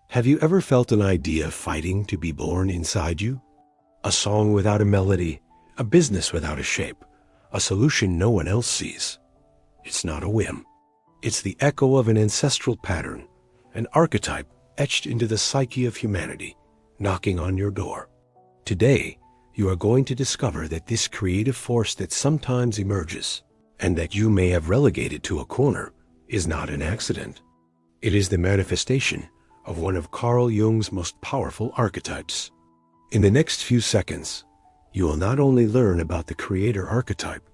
Have you ever felt an idea fighting to be born inside you? A song without a melody, a business without a shape, a solution no one else sees. It's not a whim. It's the echo of an ancestral pattern, an archetype etched into the psyche of humanity, knocking on your door. Today, you are going to discover that this creative force that sometimes emerges, and that you may have relegated to a corner, is not an accident. It is the manifestation of one of Carl Jung's most powerful archetypes. In the next few seconds, you will not only learn about the creator archetype,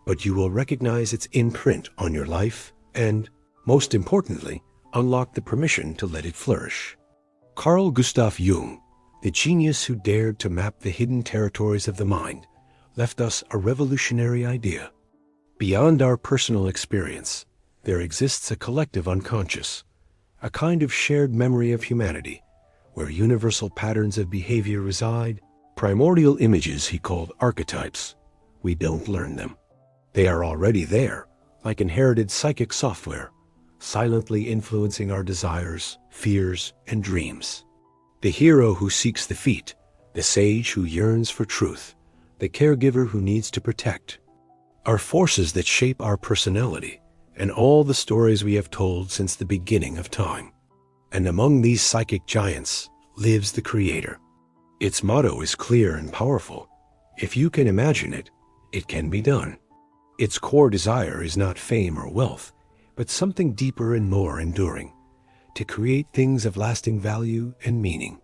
but you will recognize its imprint on your life and, most importantly, unlock the permission to let it flourish. Carl Gustav Jung, the genius who dared to map the hidden territories of the mind, left us a revolutionary idea. Beyond our personal experience, there exists a collective unconscious, a kind of shared memory of humanity, where universal patterns of behavior reside, primordial images he called archetypes. We don't learn them. They are already there, like inherited psychic software, silently influencing our desires, fears, and dreams. The hero who seeks the feat, the sage who yearns for truth, the caregiver who needs to protect, are forces that shape our personality and all the stories we have told since the beginning of time. And among these psychic giants lives the Creator. Its motto is clear and powerful. If you can imagine it, it can be done. Its core desire is not fame or wealth, but something deeper and more enduring, to create things of lasting value and meaning.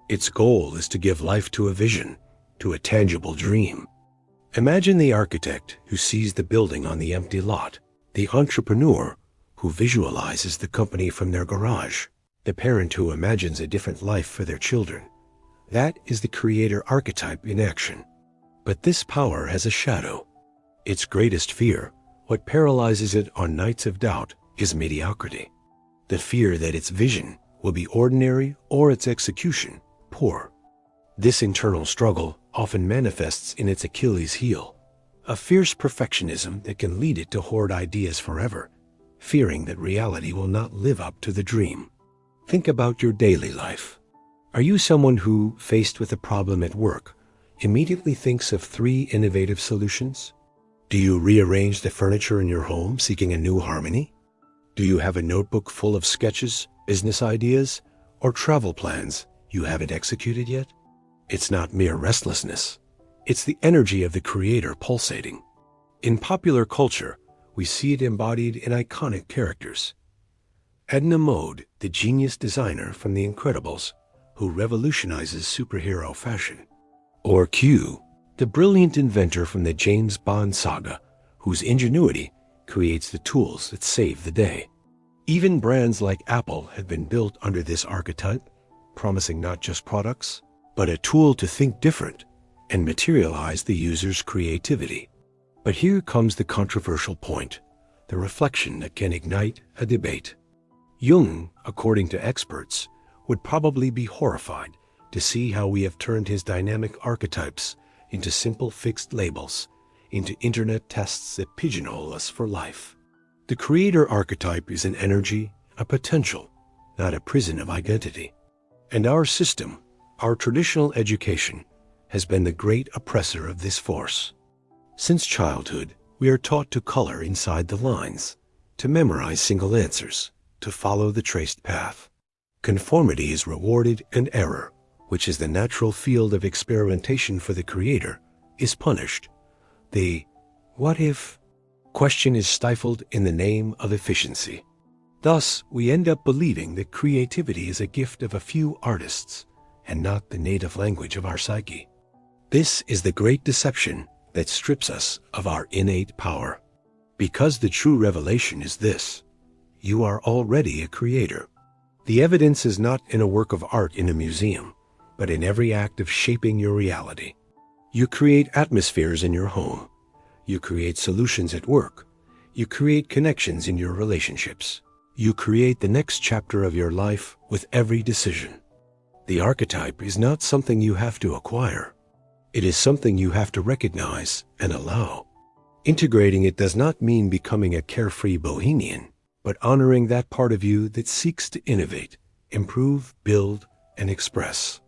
Its goal is to give life to a vision, to a tangible dream. Imagine the architect who sees the building on the empty lot, the entrepreneur who visualizes the company from their garage, the parent who imagines a different life for their children. That is the creator archetype in action. But this power has a shadow. Its greatest fear, what paralyzes it on nights of doubt, is mediocrity. The fear that its vision will be ordinary or its execution poor. This internal struggle often manifests in its Achilles heel, a fierce perfectionism that can lead it to hoard ideas forever, fearing that reality will not live up to the dream. Think about your daily life. Are you someone who, faced with a problem at work, immediately thinks of 3 innovative solutions? Do you rearrange the furniture in your home seeking a new harmony? Do you have a notebook full of sketches, business ideas, or travel plans you haven't executed yet? It's not mere restlessness. It's the energy of the creator pulsating. In popular culture, we see it embodied in iconic characters. Edna Mode, the genius designer from The Incredibles, who revolutionizes superhero fashion. Or Q, the brilliant inventor from the James Bond saga, whose ingenuity creates the tools that save the day. Even brands like Apple have been built under this archetype, promising not just products, but a tool to think different and materialize the user's creativity. But here comes the controversial point, the reflection that can ignite a debate. Jung, according to experts, would probably be horrified to see how we have turned his dynamic archetypes into simple fixed labels, into internet tests that pigeonhole us for life. The creator archetype is an energy, a potential, not a prison of identity. And our system, our traditional education, has been the great oppressor of this force. Since childhood, we are taught to color inside the lines, to memorize single answers, to follow the traced path. Conformity is rewarded and error, which is the natural field of experimentation for the creator, is punished. The "what if" question is stifled in the name of efficiency. Thus, we end up believing that creativity is a gift of a few artists and not the native language of our psyche. This is the great deception that strips us of our innate power. Because the true revelation is this: you are already a creator. The evidence is not in a work of art in a museum, but in every act of shaping your reality. You create atmospheres in your home. You create solutions at work. You create connections in your relationships. You create the next chapter of your life with every decision. The archetype is not something you have to acquire. It is something you have to recognize and allow. Integrating it does not mean becoming a carefree bohemian, but honoring that part of you that seeks to innovate, improve, build, and express.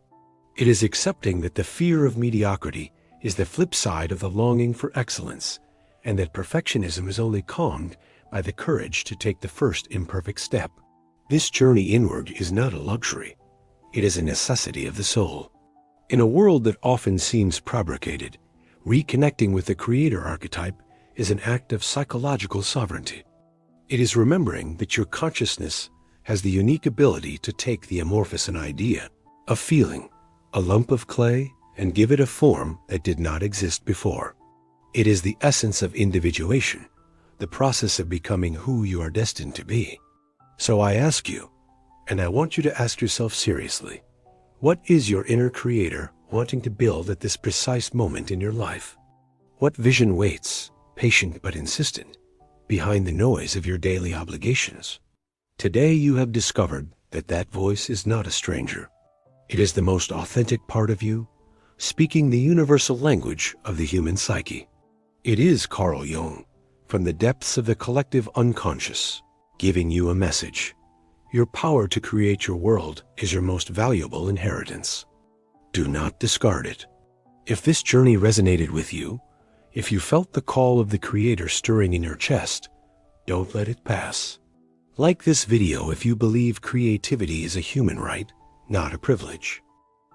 It is accepting that the fear of mediocrity is the flip side of the longing for excellence, and that perfectionism is only calmed by the courage to take the first imperfect step. This journey inward is not a luxury. It is a necessity of the soul. In a world that often seems fabricated, reconnecting with the creator archetype is an act of psychological sovereignty. It is remembering that your consciousness has the unique ability to take the amorphous an idea, a feeling, a lump of clay, and give it a form that did not exist before. It is the essence of individuation, the process of becoming who you are destined to be. So I ask you, and I want you to ask yourself seriously, what is your inner creator wanting to build at this precise moment in your life? What vision waits, patient but insistent, behind the noise of your daily obligations? Today you have discovered that that voice is not a stranger. It is the most authentic part of you, speaking the universal language of the human psyche. It is Carl Jung, from the depths of the collective unconscious, giving you a message. Your power to create your world is your most valuable inheritance. Do not discard it. If this journey resonated with you, if you felt the call of the Creator stirring in your chest, don't let it pass. Like this video if you believe creativity is a human right, not a privilege.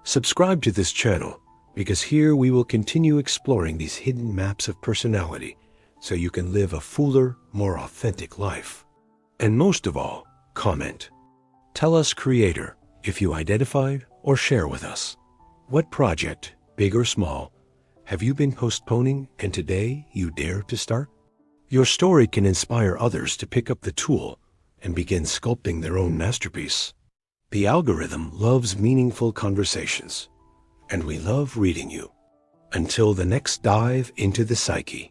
Subscribe to this channel, because here we will continue exploring these hidden maps of personality so you can live a fuller, more authentic life. And most of all, comment. Tell us, Creator, if you identified, or share with us. What project, big or small, have you been postponing and today you dare to start? Your story can inspire others to pick up the tool and begin sculpting their own masterpiece. The algorithm loves meaningful conversations, and we love reading you. Until the next dive into the psyche.